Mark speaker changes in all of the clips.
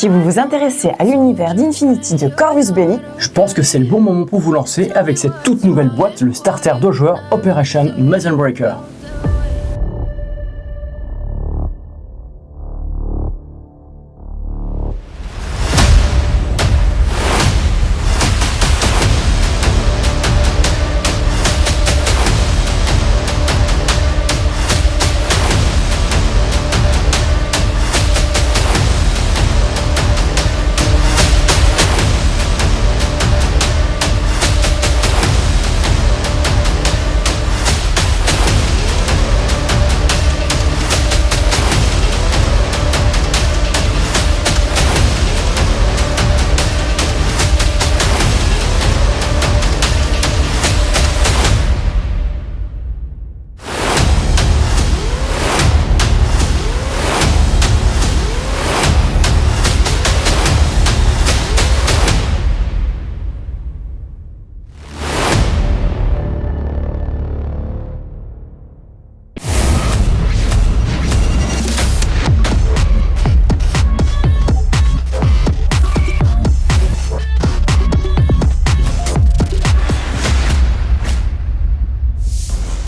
Speaker 1: si vous vous intéressez à l'univers d'Infinity de Corvus Belli,
Speaker 2: je pense que c'est le bon moment pour vous lancer avec cette toute nouvelle boîte, le starter 2 joueurs Operation Muzzle Breaker.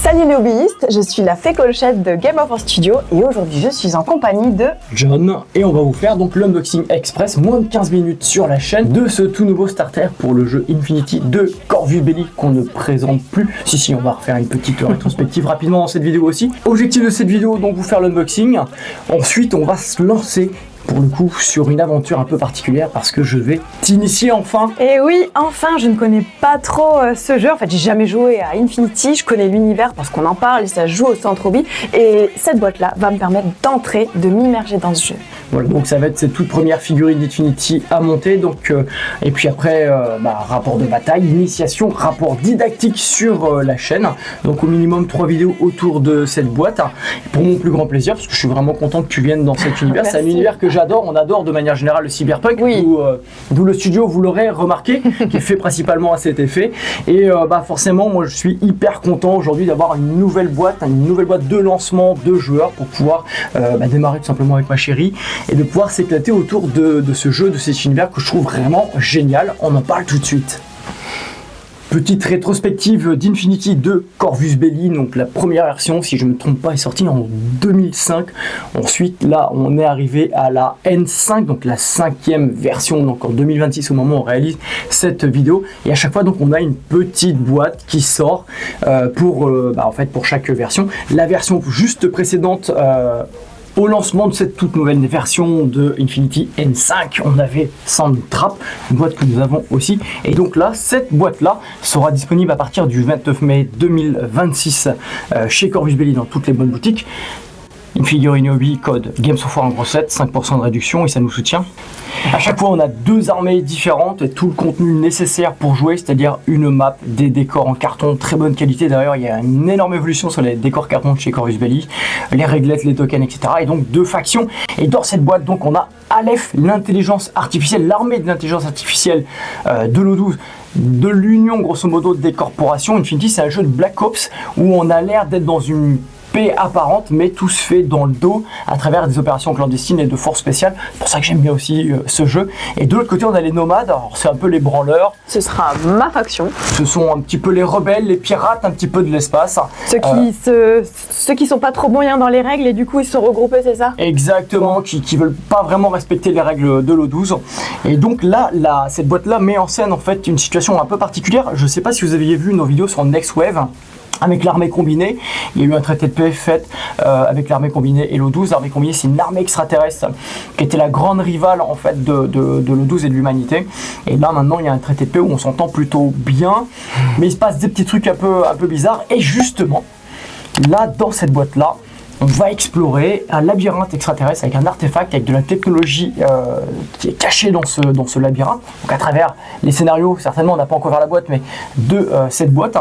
Speaker 1: Salut les hobbyistes, je suis la fée Colochette de Game Over Studio et aujourd'hui je suis en compagnie de
Speaker 2: John et on va vous faire donc l'unboxing express, moins de 15 minutes sur la chaîne de ce tout nouveau starter pour le jeu Infinity de Corvus Belli qu'on ne présente plus. Si, on va refaire une petite rétrospective rapidement dans cette vidéo aussi. Objectif de cette vidéo donc vous faire l'unboxing, ensuite on va se lancer pour le coup sur une aventure un peu particulière parce que je vais t'initier enfin.
Speaker 1: Et oui, enfin, je ne connais pas trop ce jeu. En fait, j'ai jamais joué à Infinity. Je connais l'univers parce qu'on en parle et ça joue au centre hobby. Et cette boîte-là va me permettre d'entrer, de m'immerger dans ce jeu.
Speaker 2: Voilà, donc ça va être cette toute première figurine d'Infinity à monter. Donc, et puis après, rapport de bataille, initiation, rapport didactique sur la chaîne. Donc au minimum 3 vidéos autour de cette boîte. Pour mon plus grand plaisir, parce que je suis vraiment content que tu viennes dans cet univers. C'est un univers que j'adore, on adore de manière générale le cyberpunk,
Speaker 1: oui.
Speaker 2: D'où le studio, vous l'aurez remarqué, qui est fait principalement à cet effet. Et forcément, moi je suis hyper content aujourd'hui d'avoir une nouvelle boîte de lancement de joueurs pour pouvoir démarrer tout simplement avec ma chérie et de pouvoir s'éclater autour de ce jeu, de cet univers que je trouve vraiment génial. On en parle tout de suite. Petite rétrospective d'Infinity de Corvus Belli, donc la première version, si je ne me trompe pas, est sortie en 2005. Ensuite, là, on est arrivé à la N5, donc la 5e version, donc en 2026 au moment où on réalise cette vidéo. Et à chaque fois, donc, on a une petite boîte qui sort pour chaque version. La version juste précédente. Au lancement de cette toute nouvelle version de Infinity N5, on avait Soundtrap, une boîte que nous avons aussi. Et donc là, cette boîte-là sera disponible à partir du 29 mai 2026 chez Corvus Belli dans toutes les bonnes boutiques. Une figurine hobby, code Games of War en gros 7, 5% de réduction et ça nous soutient. À chaque fois, on a 2 armées différentes et tout le contenu nécessaire pour jouer, c'est-à-dire une map, des décors en carton, très bonne qualité. D'ailleurs, il y a une énorme évolution sur les décors carton de chez Corvus Belli, les réglettes, les tokens, etc. Et donc 2 factions. Et dans cette boîte, donc, on a Aleph, l'intelligence artificielle, l'armée de l'intelligence artificielle de l'O12. De l'union, grosso modo, des corporations. Infinity, c'est un jeu de Black Ops où on a l'air d'être dans une paix apparente, mais tout se fait dans le dos à travers des opérations clandestines et de forces spéciales. C'est pour ça que j'aime bien aussi ce jeu. Et de l'autre côté, on a les nomades. Alors, c'est un peu les branleurs.
Speaker 1: Ce sera ma faction.
Speaker 2: Ce sont un petit peu les rebelles, les pirates, un petit peu de l'espace.
Speaker 1: Ceux qui sont pas trop moyens dans les règles et du coup ils se sont regroupés, c'est ça?
Speaker 2: Exactement, qui veulent pas vraiment respecter les règles de l'O12. Et donc là, cette boîte-là met en scène en fait une situation un peu particulière. Je sais pas si vous aviez vu nos vidéos sur Next Wave. Avec l'armée combinée, il y a eu un traité de paix fait avec l'armée combinée et l'O12. L'armée combinée, c'est une armée extraterrestre qui était la grande rivale en fait de l'O12 et de l'humanité. Et là maintenant, il y a un traité de paix où on s'entend plutôt bien, mais il se passe des petits trucs un peu bizarres. Et justement, là dans cette boîte-là, on va explorer un labyrinthe extraterrestre avec un artefact, avec de la technologie qui est cachée dans ce labyrinthe. Donc à travers les scénarios, certainement on n'a pas encore ouvert la boîte, mais de cette boîte.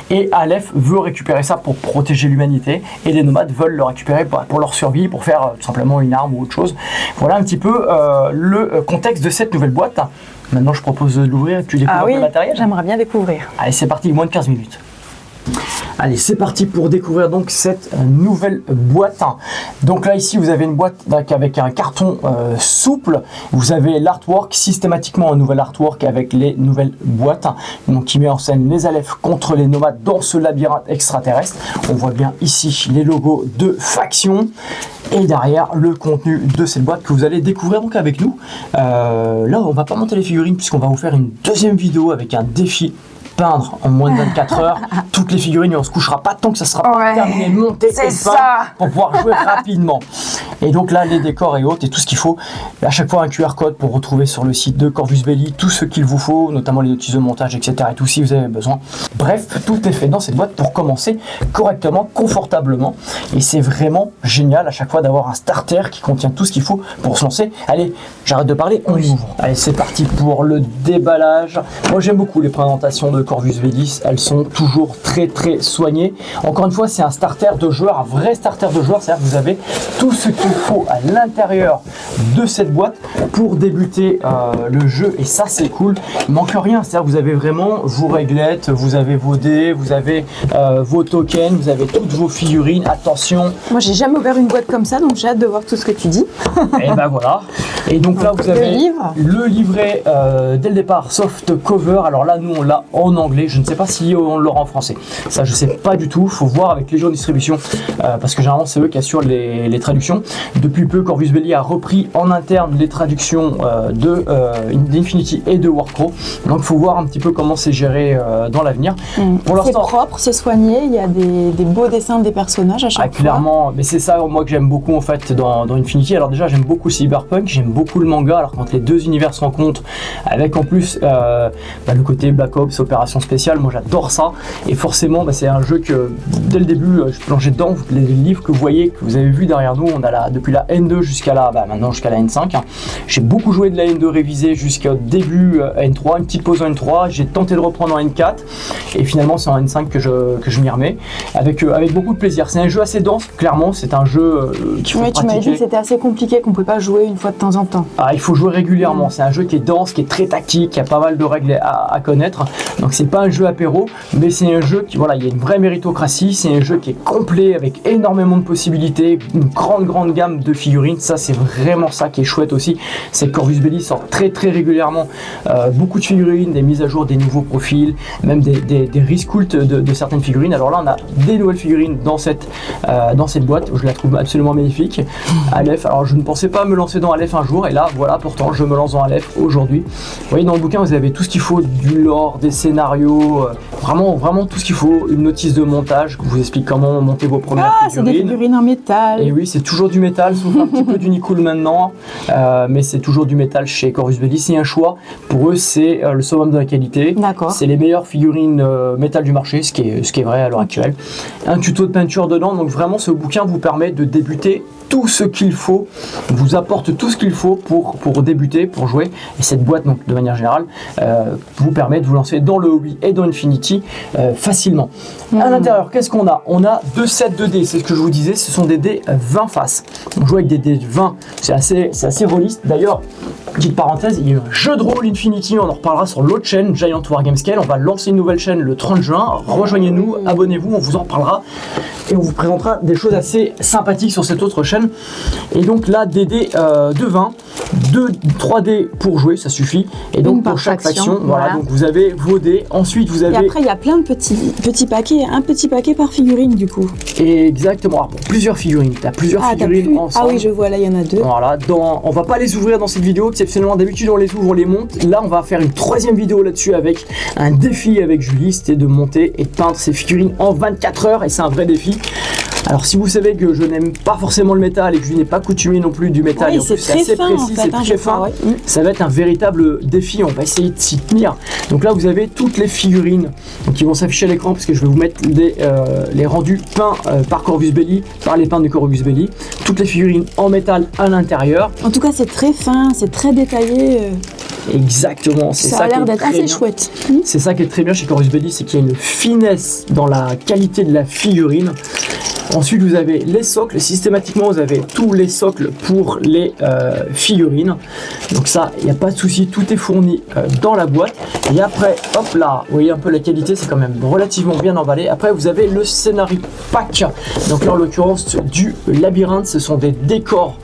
Speaker 2: Et Aleph veut récupérer ça pour protéger l'humanité, et les nomades veulent le récupérer pour leur survie, pour faire tout simplement une arme ou autre chose. Voilà un petit peu le contexte de cette nouvelle boîte. Maintenant je propose de l'ouvrir et que tu découvres le matériel.
Speaker 1: J'aimerais bien découvrir.
Speaker 2: Allez, c'est parti, moins de 15 minutes. Allez, c'est parti pour découvrir donc cette nouvelle boîte. Donc là ici vous avez une boîte avec un carton souple. Vous avez l'artwork, systématiquement un nouvel artwork avec les nouvelles boîtes. Donc qui met en scène les Aleph contre les nomades dans ce labyrinthe extraterrestre. On voit bien ici les logos de factions. Et derrière le contenu de cette boîte que vous allez découvrir donc avec nous. Là on va pas monter les figurines puisqu'on va vous faire une deuxième vidéo avec un défi peindre en moins de 24 heures toutes les figurines et on se couchera pas tant que ça sera pas terminé, monté et peint pour pouvoir jouer rapidement. Et donc là les décors et autres et tout ce qu'il faut, à chaque fois un QR code pour retrouver sur le site de Corvus Belli tout ce qu'il vous faut, notamment les notices de montage, etc. et tout si vous avez besoin. Bref, tout est fait dans cette boîte pour commencer correctement, confortablement, et c'est vraiment génial à chaque fois d'avoir un starter qui contient tout ce qu'il faut pour se lancer. Allez, j'arrête de parler, on ouvre. Allez, c'est parti pour le déballage. Moi j'aime beaucoup les présentations de Corvus Belli, elles sont toujours très soignées. Encore une fois, c'est un starter de joueur, un vrai starter de joueur, c'est-à-dire que vous avez tout ce qu'il faut à l'intérieur de cette boîte pour débuter le jeu, et ça c'est cool. Il manque rien, c'est-à-dire que vous avez vraiment vos réglettes, vous avez vos dés, vous avez vos tokens, vous avez toutes vos figurines. Attention,
Speaker 1: moi j'ai jamais ouvert une boîte comme ça, donc j'ai hâte de voir tout ce que tu dis.
Speaker 2: Et ben voilà. Et donc là vous avez le livret dès le départ soft cover. Alors là nous on l'a en anglais, je ne sais pas si on l'aura en français, ça je sais pas du tout, faut voir avec les gens de distribution parce que généralement c'est eux qui assurent les traductions. Depuis peu Corvus Belli a repris en interne les traductions d'Infinity et de Warcraft, donc faut voir un petit peu comment c'est géré dans l'avenir. Pour
Speaker 1: c'est propre, c'est soigné, il y a des beaux dessins des personnages à chaque fois.
Speaker 2: Clairement, mais c'est ça moi que j'aime beaucoup en fait dans Infinity. Alors déjà j'aime beaucoup Cyberpunk, j'aime beaucoup le manga, alors quand les deux univers se rencontrent avec en plus le côté Black Ops, opération spéciale, moi j'adore ça, et forcément c'est un jeu que dès le début je plongeais dedans. Les livres que vous voyez, que vous avez vu derrière nous, on a depuis la N2 jusqu'à la maintenant jusqu'à la N5. J'ai beaucoup joué de la N2 révisée jusqu'au début N3, une petite pause en N3, j'ai tenté de reprendre en N4 et finalement c'est en N5 que je m'y remets avec beaucoup de plaisir. C'est un jeu assez dense, clairement, c'est un jeu qu'il faut pratiquer.
Speaker 1: Tu m'as dit que c'était assez compliqué, qu'on ne peut pas jouer une fois de temps en temps.
Speaker 2: Il faut jouer régulièrement, c'est un jeu qui est dense, qui est très tactique, qui a pas mal de règles à connaître, donc c'est pas un jeu apéro, mais c'est un jeu qui, voilà, il y a une vraie méritocratie, c'est un jeu qui est complet avec énormément de possibilités, une grande gamme de figurines. Ça c'est vraiment ça qui est chouette aussi, c'est que Corvus Belli sort très régulièrement beaucoup de figurines, des mises à jour, des nouveaux profils, même des resculpts de certaines figurines. Alors là on a des nouvelles figurines dans cette boîte où je la trouve absolument magnifique. Aleph, alors je ne pensais pas me lancer dans Aleph un jour, et là voilà, pourtant je me lance dans Aleph aujourd'hui. Vous voyez, dans le bouquin vous avez tout ce qu'il faut, du lore, des scénarios, vraiment tout ce qu'il faut, une notice de montage qui vous explique comment monter vos premières figurines.
Speaker 1: C'est des figurines en métal.
Speaker 2: Et oui, c'est toujours du métal, sauf un petit peu d'Unicool maintenant, mais c'est toujours du métal chez Corvus Belli. C'est un choix, pour eux c'est le summum de la qualité. C'est les meilleures figurines métal du marché, ce qui est vrai à l'heure actuelle. Un tuto de peinture dedans, donc vraiment ce bouquin vous permet de débuter tout ce qu'il faut, vous apporte tout ce qu'il faut pour débuter, pour jouer. Et cette boîte, donc de manière générale, vous permet de vous lancer dans le hobby et dans Infinity facilement. À l'intérieur, qu'est-ce qu'on a? On a deux sets de dés, c'est ce que je vous disais, ce sont des dés 20 faces. On joue avec des dés 20, c'est assez rôliste. D'ailleurs, petite parenthèse, il y a eu un jeu de rôle Infinity, on en reparlera sur l'autre chaîne, Giant Wargame Scale. On va lancer une nouvelle chaîne le 30 juin, rejoignez-nous, abonnez-vous, on vous en reparlera et on vous présentera des choses assez sympathiques sur cette autre chaîne. Et donc là, des dés de 20, 3 dés pour jouer, ça suffit. Et donc pour chaque faction, voilà, donc vous avez vos dés. Ensuite vous avez...
Speaker 1: Et après il y a plein de petits paquets, un petit paquet par figurine du coup.
Speaker 2: Et exactement, alors pour plusieurs figurines, tu as plusieurs figurines ensemble.
Speaker 1: Ah oui, je vois, là il y en a deux.
Speaker 2: Voilà, on va pas les ouvrir dans cette vidéo, exceptionnellement d'habitude on les ouvre, on les monte. Là on va faire une troisième vidéo là-dessus avec un défi avec Julie, c'était de monter et de peindre ces figurines en 24 heures, et c'est un vrai défi. Alors si vous savez que je n'aime pas forcément le métal et que je n'ai pas coutumé non plus du métal,
Speaker 1: oui, c'est assez précis,
Speaker 2: c'est très fin, ça va être un véritable défi, on va essayer de s'y tenir. Donc là vous avez toutes les figurines qui vont s'afficher à l'écran, parce que je vais vous mettre les rendus peints par Corvus Belli, par les peintres de Corvus Belli, toutes les figurines en métal à l'intérieur.
Speaker 1: En tout cas c'est très fin, c'est très détaillé.
Speaker 2: Exactement, c'est ça.
Speaker 1: Ça a l'air d'être assez chouette.
Speaker 2: C'est ça qui est très bien chez Corvus Belli, c'est qu'il y a une finesse dans la qualité de la figurine. Ensuite, vous avez les socles. Systématiquement, vous avez tous les socles pour les figurines. Donc ça, il n'y a pas de souci, tout est fourni dans la boîte. Et après, hop là, vous voyez un peu la qualité, c'est quand même relativement bien emballé. Après, vous avez le scénario pack. Donc là, en l'occurrence, du labyrinthe, ce sont des décors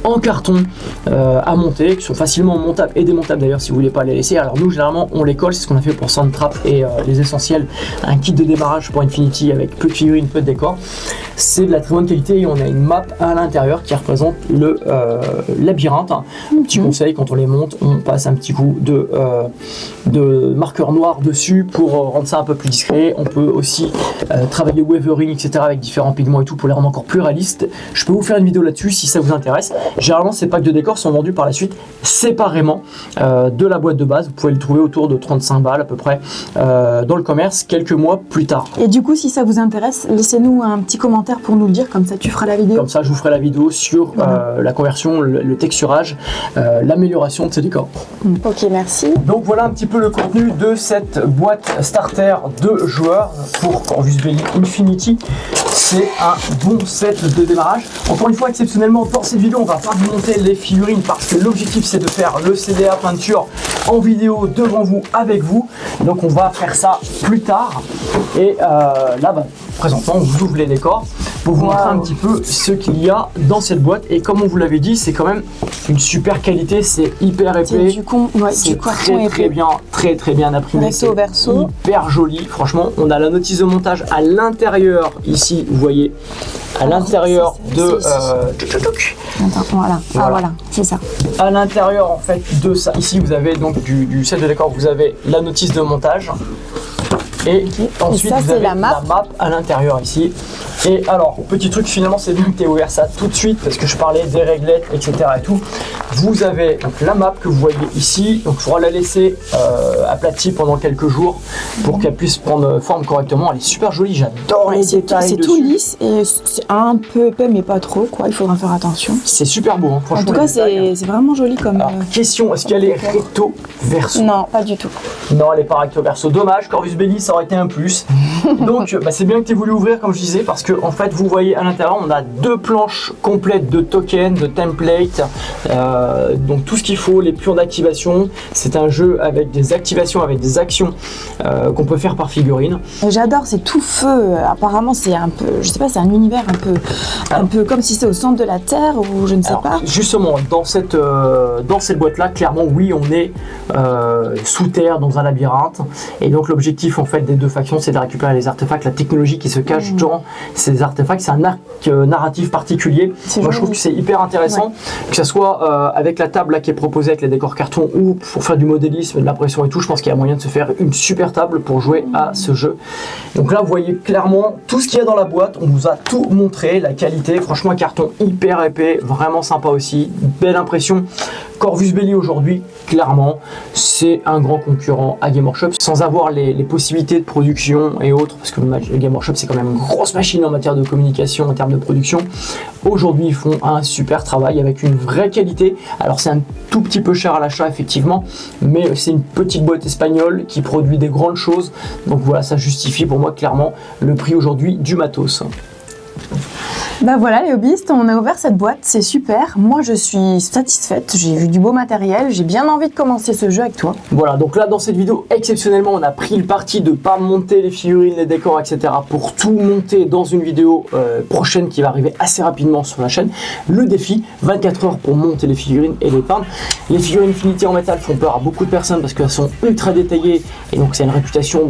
Speaker 2: en carton à monter, qui sont facilement montables et démontables d'ailleurs si vous voulez pas les laisser. Alors nous généralement on les colle, c'est ce qu'on a fait pour Soundtrap et les essentiels, un kit de démarrage pour Infinity avec peu de figurines, peu de décors. C'est de la très bonne qualité et on a une map à l'intérieur qui représente le labyrinthe. Petit conseil, quand on les monte, on passe un petit coup de marqueur noir dessus pour rendre ça un peu plus discret. On peut aussi travailler weathering, etc. avec différents pigments et tout pour les rendre encore plus réalistes. Je peux vous faire une vidéo là-dessus si ça vous intéresse. Généralement, ces packs de décors sont vendus par la suite séparément de la boîte de base. Vous pouvez le trouver autour de 35 balles à peu près dans le commerce quelques mois plus tard.
Speaker 1: Et du coup, si ça vous intéresse, laissez-nous un petit commentaire pour nous le dire, comme ça tu feras la vidéo.
Speaker 2: Comme ça, je vous ferai la vidéo sur la conversion, le texturage, l'amélioration de ces décors.
Speaker 1: Ok, merci.
Speaker 2: Donc voilà un petit peu le contenu de cette boîte starter de joueurs pour Corvus Belli Infinity. C'est un bon set de démarrage. Encore une fois, exceptionnellement, dans cette vidéo, on va pas vous monter les figurines parce que l'objectif c'est de faire le CDA peinture en vidéo devant vous, avec vous. Donc on va faire ça plus tard. Et là, présentement, on vous ouvre les décors pour vous montrer un petit peu ce qu'il y a dans cette boîte. Et comme on vous l'avait dit, c'est quand même une super qualité, c'est hyper épais. C'est très bien imprimé.
Speaker 1: Verso verso.
Speaker 2: Hyper joli. Franchement, on a la notice de montage à l'intérieur ici, vous voyez, à l'intérieur de.
Speaker 1: Voilà. Ah, voilà, c'est ça.
Speaker 2: À l'intérieur en fait de ça, ici vous avez donc du set de décor, vous avez la notice de montage. Et ensuite, vous avez la map à l'intérieur ici. Et alors, petit truc, finalement, c'est bien que tu aies ouvert ça tout de suite parce que je parlais des réglettes, etc. et tout. Vous avez donc la map que vous voyez ici. Donc, il faudra la laisser aplatie pendant quelques jours pour qu'elle puisse prendre forme correctement. Elle est super jolie, j'adore les détails.
Speaker 1: C'est tout lisse et c'est un peu épais, mais pas trop, quoi. Il faudra faire attention.
Speaker 2: C'est super beau, hein. Franchement.
Speaker 1: En tout cas, c'est vraiment joli comme.
Speaker 2: Alors, question, est-ce qu'elle est recto verso?
Speaker 1: Non, pas du tout.
Speaker 2: Non, elle n'est pas recto verso. Dommage, Corvus Belli, ça aurait été un plus. Donc, c'est bien que tu aies voulu ouvrir, comme je disais, parce que en fait, vous voyez à l'intérieur, on a deux planches complètes de tokens, de templates, donc tout ce qu'il faut, les pions d'activation. C'est un jeu avec des activations, avec des actions qu'on peut faire par figurine.
Speaker 1: J'adore, c'est tout feu. Apparemment, c'est un peu, je sais pas, c'est un univers un peu comme si c'était au centre de la Terre ou je ne sais pas.
Speaker 2: Justement, dans cette boîte-là, clairement, oui, on est sous terre dans un labyrinthe. Et donc, l'objectif en fait des deux factions, c'est de récupérer les artefacts, la technologie qui se cache dans ces artefacts. C'est un arc narratif particulier. Moi, je trouve que c'est hyper intéressant, que ce soit avec la table là, qui est proposée avec les décors carton ou pour faire du modélisme, de l'impression et tout. Je pense qu'il y a moyen de se faire une super table pour jouer à ce jeu. Donc là, vous voyez clairement tout ce qu'il y a dans la boîte. On vous a tout montré, la qualité. Franchement, un carton hyper épais, vraiment sympa aussi. Belle impression. Corvus Belli aujourd'hui, clairement, c'est un grand concurrent à Game Workshop, sans avoir les possibilités de production et autres, parce que le Game Workshop c'est quand même une grosse machine en matière de communication, en termes de production. Aujourd'hui, ils font un super travail avec une vraie qualité. Alors c'est un tout petit peu cher à l'achat effectivement, mais c'est une petite boîte espagnole qui produit des grandes choses. Donc voilà, ça justifie pour moi clairement le prix aujourd'hui du matos.
Speaker 1: Bah voilà les hobbyistes, on a ouvert cette boîte, c'est super. Moi je suis satisfaite, j'ai vu du beau matériel, j'ai bien envie de commencer ce jeu avec toi.
Speaker 2: Voilà, donc là dans cette vidéo, exceptionnellement, on a pris le parti de pas monter les figurines, les décors, etc. pour tout monter dans une vidéo prochaine qui va arriver assez rapidement sur la chaîne. Le défi, 24 heures pour monter les figurines et les peindre. Les figurines Infinity en métal font peur à beaucoup de personnes parce qu'elles sont ultra détaillées et donc c'est une réputation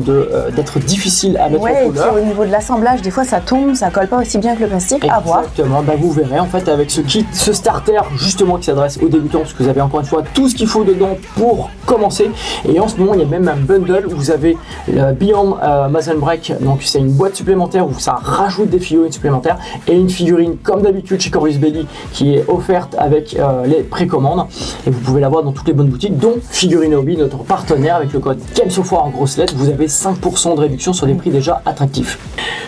Speaker 2: d'être difficile à mettre en couleur.
Speaker 1: Et puis au niveau de l'assemblage, des fois ça tombe, ça colle pas aussi bien que le plastique.
Speaker 2: Exactement, bah vous verrez en fait avec ce kit, ce starter justement qui s'adresse aux débutants parce que vous avez encore une fois tout ce qu'il faut dedans pour commencer. Et en ce moment il y a même un bundle où vous avez le Beyond Muzzle Break, donc c'est une boîte supplémentaire où ça rajoute des figurines supplémentaires et une figurine comme d'habitude chez Corvus Belli qui est offerte avec les précommandes et vous pouvez l'avoir dans toutes les bonnes boutiques dont Figurine Hobby, notre partenaire. Avec le code GameSoftware en grosses lettres, vous avez 5% de réduction sur des prix déjà attractifs.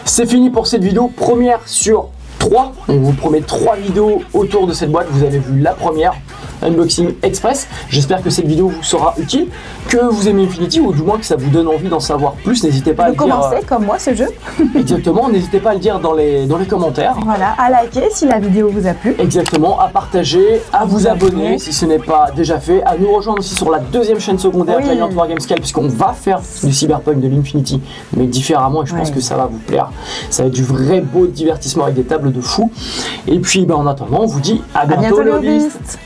Speaker 2: C'est fini pour cette vidéo, première sur 3, on vous promet 3 vidéos autour de cette boîte. Vous avez vu la première, Unboxing Express. J'espère que cette vidéo vous sera utile, que vous aimez Infinity ou du moins que ça vous donne envie d'en savoir plus. N'hésitez pas à le dire.
Speaker 1: Commencer comme moi ce jeu.
Speaker 2: Exactement, n'hésitez pas à le dire dans les commentaires.
Speaker 1: Voilà, à liker si la vidéo vous a plu.
Speaker 2: Exactement, à partager, à vous abonner si ce n'est pas déjà fait, à nous rejoindre aussi sur la deuxième chaîne secondaire Giant War Gamescale, puisqu'on va faire du Cyberpunk, de l'Infinity, mais différemment, et je pense que ça va vous plaire. Ça va être du vrai beau divertissement avec des tables de fou. Et puis en attendant, on vous dit à bientôt les hobbyistes.